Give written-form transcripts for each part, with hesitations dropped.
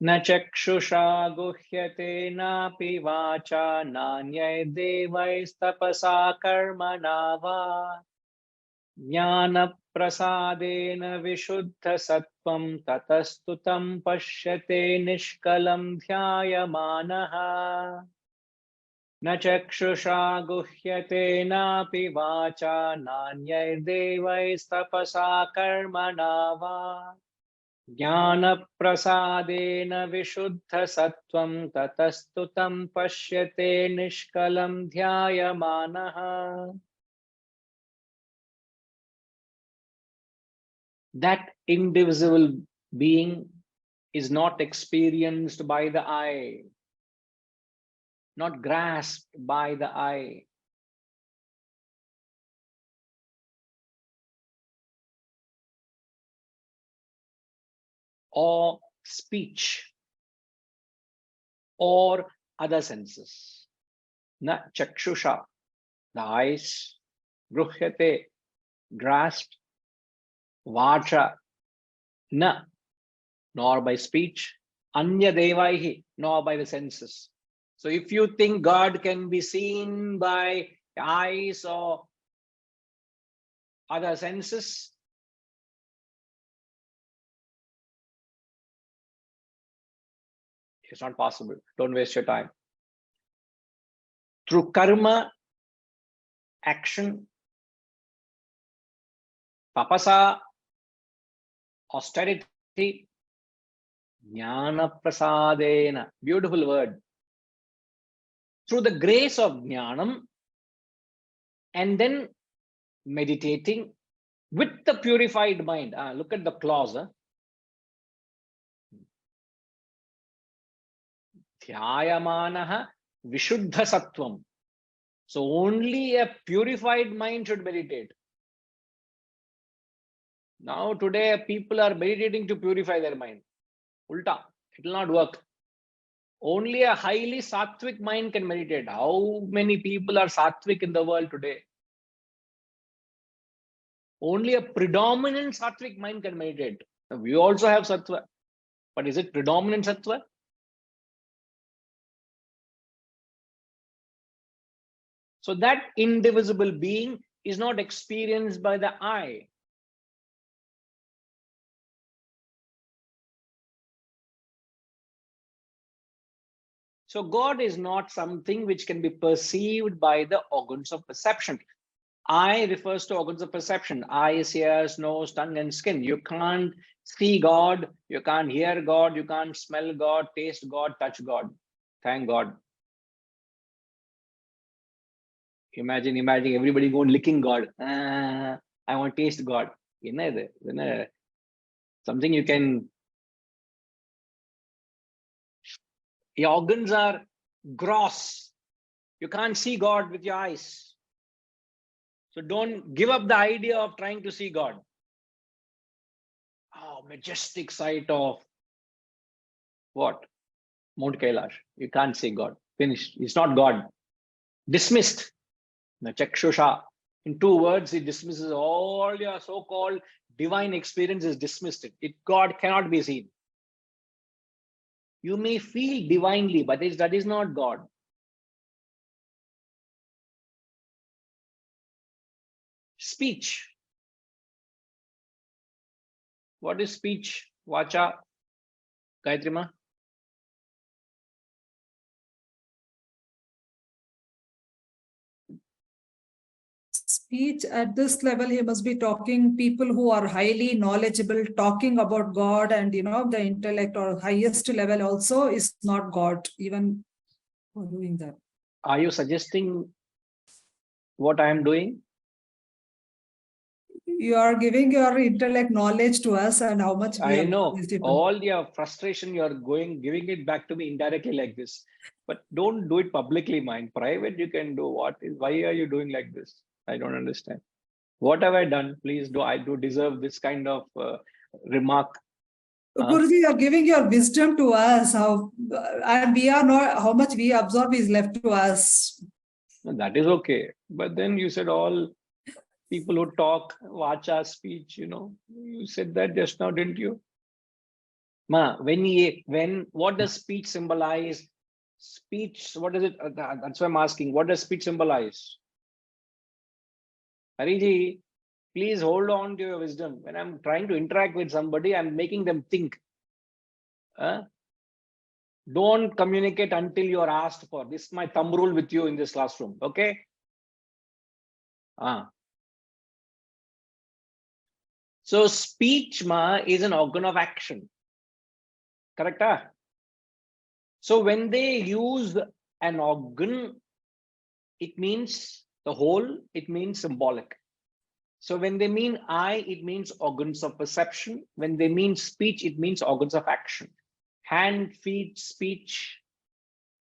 Na chakshusha guhyate napi vacha nanyai devais tapasa karmana va jnana prasadena vishuddha sattvam tatastutam pashyate nishkalam dhyayamanaha. Na chakshusha guhyate napi vacha nanyai devais tapasa karmana va jnana prasadena vishuddha sattvam tatastutam pashyate nishkalam dhyayamanaha. That indivisible being is not experienced by the eye, not grasped by the eye. Or speech, or other senses. Na chakshusha, the eyes, gruhyate, grasped, vacha, na, nor by speech, anya devaihi, nor by the senses. So if you think God can be seen by eyes or other senses, it's not possible. Don't waste your time. Through karma, action, tapasa, austerity, jnana prasadena, beautiful word. Through the grace of jnanam, and then meditating with the purified mind. Look at the clause. Dhyayamanaha vishuddha sattvam. So only a purified mind should meditate. Now today people are meditating to purify their mind. Ulta, it will not work. Only a highly sattvic mind can meditate. How many people are sattvic in the world today? Only a predominant sattvic mind can meditate. We also have sattva, but is it predominant sattva? So that indivisible being is not experienced by the eye. So God is not something which can be perceived by the organs of perception. Eye refers to organs of perception: eyes, ears, nose, tongue, and skin. You can't see God, you can't hear God, you can't smell God, taste God, touch God. Thank God. Imagine everybody going licking God. I want to taste God. Something you can. Your organs are gross. You can't see God with your eyes. So don't give up the idea of trying to see God. Oh, majestic sight of what? Mount Kailash. You can't see God. Finished. It's not God. Dismissed. The Chakshusha. In 2 words, it dismisses all your so-called divine experience is dismissed. God cannot be seen. You may feel divinely, but that is not God. Speech. What is speech? Vacha. Gayatri Ma? Speech at this level, he must be talking people who are highly knowledgeable, talking about God, and the intellect or highest level also is not God, even for doing that. Are you suggesting what I am doing? You are giving your intellect knowledge to us and how much we I know have all your frustration, you are giving it back to me indirectly like this. But don't do it publicly, in private you can do. Why are you doing like this? I don't understand. What have I done? Please do. I do deserve this kind of remark. Guruji, you are giving your wisdom to us, and we are not, how much we absorb is left to us. No, that is okay. But then you said all people who talk, vacha, speech, you said that just now, didn't you? Ma, what does speech symbolize? Speech, what is it? That's why I'm asking. What does speech symbolize? Hariji, please hold on to your wisdom. When I'm trying to interact with somebody, I'm making them think. Don't communicate until you are asked for. This is my thumb rule with you in this classroom. Okay? So speech is an organ of action. Correct? So when they use an organ, it means the whole, it means symbolic. So when they mean eye, it means organs of perception. When they mean speech, it means organs of action. Hand, feet, speech,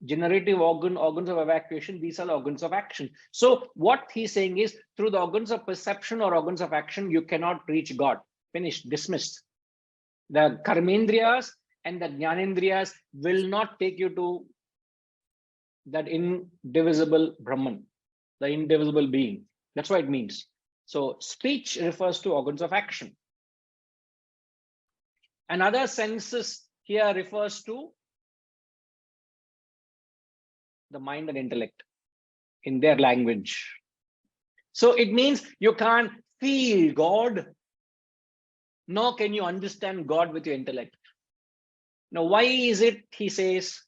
generative organs of evacuation, these are organs of action. So what he's saying is, through the organs of perception or organs of action, you cannot reach God. Finished, dismissed. The karmendriyas and the jnanendriyas will not take you to that indivisible Brahman, the indivisible being. That's what it means. So speech refers to organs of action. And other senses here refers to the mind and intellect in their language. So it means you can't feel God, nor can you understand God with your intellect. Now, why is it, he says,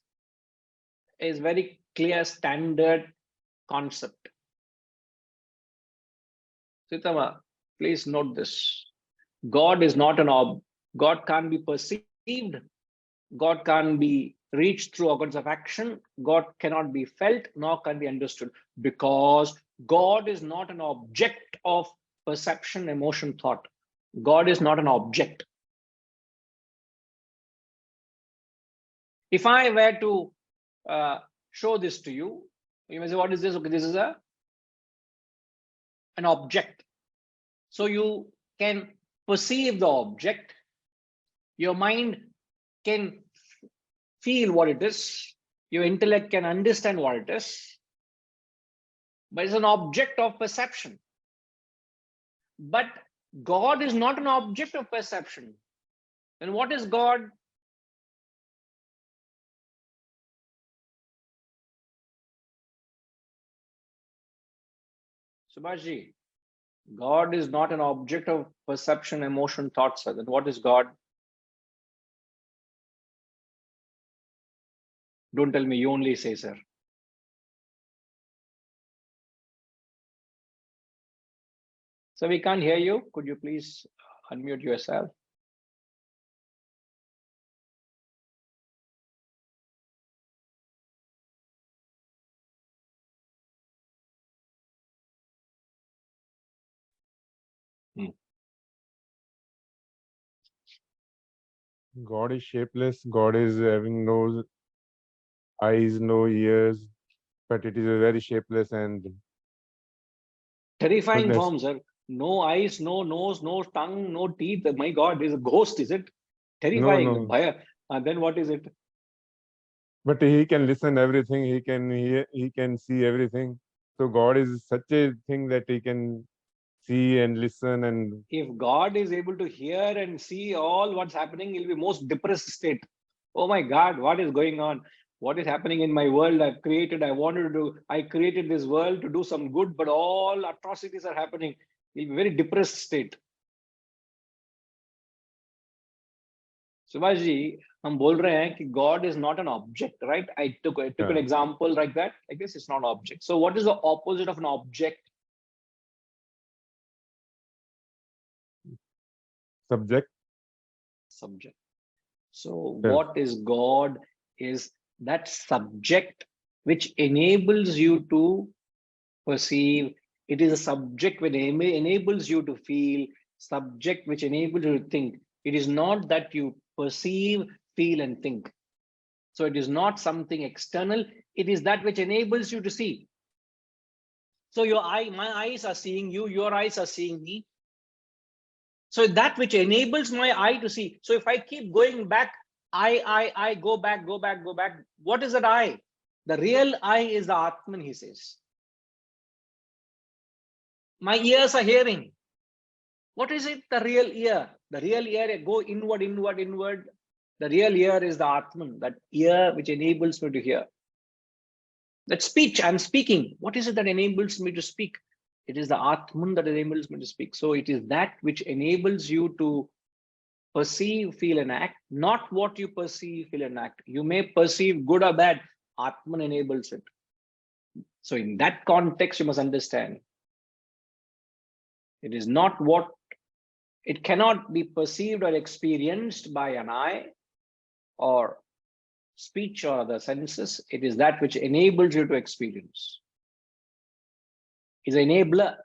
is very clear standard concept. Sitama, please note this. God is not God can't be perceived. God can't be reached through organs of action. God cannot be felt, nor can be understood, because God is not an object of perception, emotion, thought. God is not an object. If I were to show this to you, you may say, what is this? Okay, this is an object. So you can perceive the object. Your mind can feel what it is. Your intellect can understand what it is. But it's an object of perception. But God is not an object of perception. Then what is God? Subhashji, God is not an object of perception, emotion, thoughts. Then what is God? Don't tell me, you only say, sir. So we can't hear you. Could you please unmute yourself? God is shapeless. God is having no eyes, no ears, but it is a very shapeless and Terrifying goodness. form, sir. No eyes, no nose, no tongue, no teeth. My God, is a ghost, is it? Terrifying. No. Bhaya. Then what is it? But he can listen everything. He can hear. He can see everything. So God is such a thing that he can see and listen. And if God is able to hear and see all what's happening, he'll be most depressed state. Oh my God, what is going on? What is happening in my world? I've created, I created this world to do some good, but all atrocities are happening. He'll be very depressed state. Subhash ji, हम बोल रहे हैं कि God is not an object, right? I took an example like that. I guess it's not an object. So what is the opposite of an object? subject. Subject. So what is God is that subject which enables you to perceive. It is a subject which enables you to feel, subject which enables you to think. It is not that you perceive, feel, and think. So it is not something external. It is that which enables you to see. So my eyes are seeing you, your eyes are seeing me. So that which enables my eye to see. So if I keep going back, I go back. What is that I? The real I is the Atman, he says. My ears are hearing. What is it? The real ear. The real ear, go inward. The real ear is the Atman, that ear which enables me to hear. That speech, I'm speaking. What is it that enables me to speak? It is the Atman that enables me to speak. So it is that which enables you to perceive, feel, and act, not what you perceive, feel, and act. You may perceive good or bad. Atman enables it. So in that context, you must understand. It is not what, it cannot be perceived or experienced by an eye or speech or other senses. It is that which enables you to experience. Is an enabler.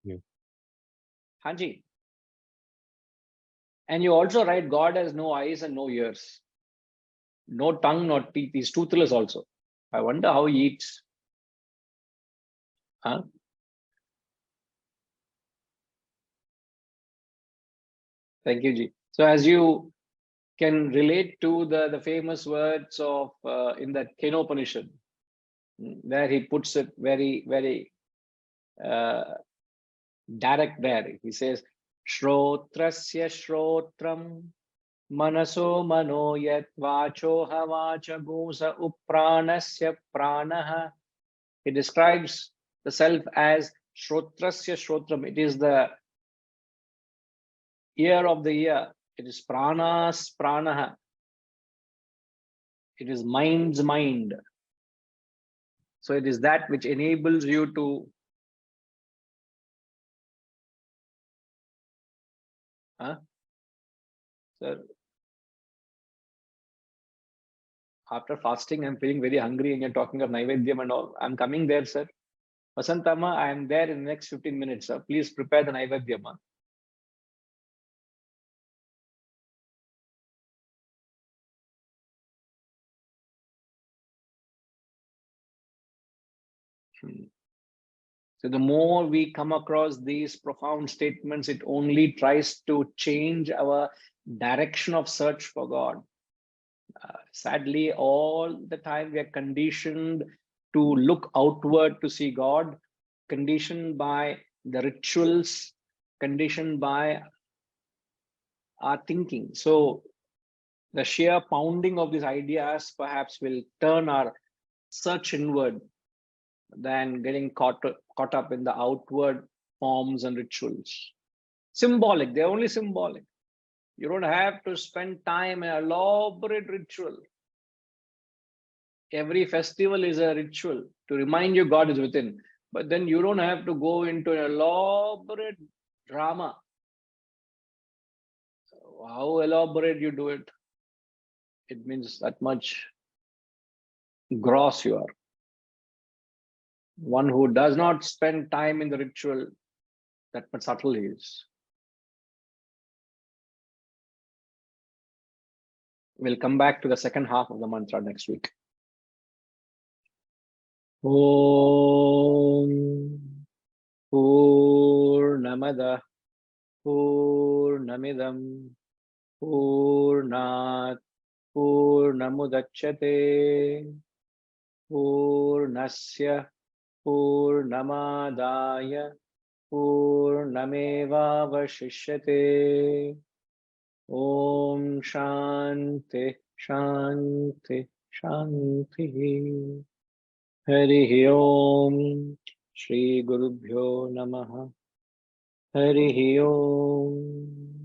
Yeah. Hanji. And you also write God has no eyes and no ears. No tongue, no teeth. He's toothless also. I wonder how he eats. Huh? Thank you, Ji. So as you can relate to the famous words of in that Upanishad, where he puts it very, very direct there. He says, Shrotrasya Shrotram Manaso Mano Yat Vacho Havacha Gosa Upranasya Pranaha. He describes the self as Shrotrasya Shrotram. It is the ear of the ear. It is Pranas Pranaha. It is mind's mind. So it is that which enables you to Sir, after fasting, I'm feeling very hungry and you're talking of Naivedyam and all. I'm coming there, sir. Vasantama, I am there in the next 15 minutes, sir. Please prepare the Naivedyam. So the more we come across these profound statements, it only tries to change our direction of search for God. Sadly, all the time we are conditioned to look outward to see God, conditioned by the rituals, conditioned by our thinking. So the sheer pounding of these ideas perhaps will turn our search inward than getting caught up in the outward forms and rituals. Symbolic, they're only symbolic. You don't have to spend time in an elaborate ritual. Every festival is a ritual to remind you God is within. But then you don't have to go into an elaborate drama. How elaborate you do it, it means that much gross you are. One who does not spend time in the ritual, that much subtle he is. We'll come back to the second half of the mantra next week. Om Purnamada Purnamidam Purnat Purnamudachyate Purnasya Purnamadaya Purnamevavashishyate. Om Shanti Shanti Shanti. Harihi Om. Shri Gurubhyo Namaha. Harihi Om.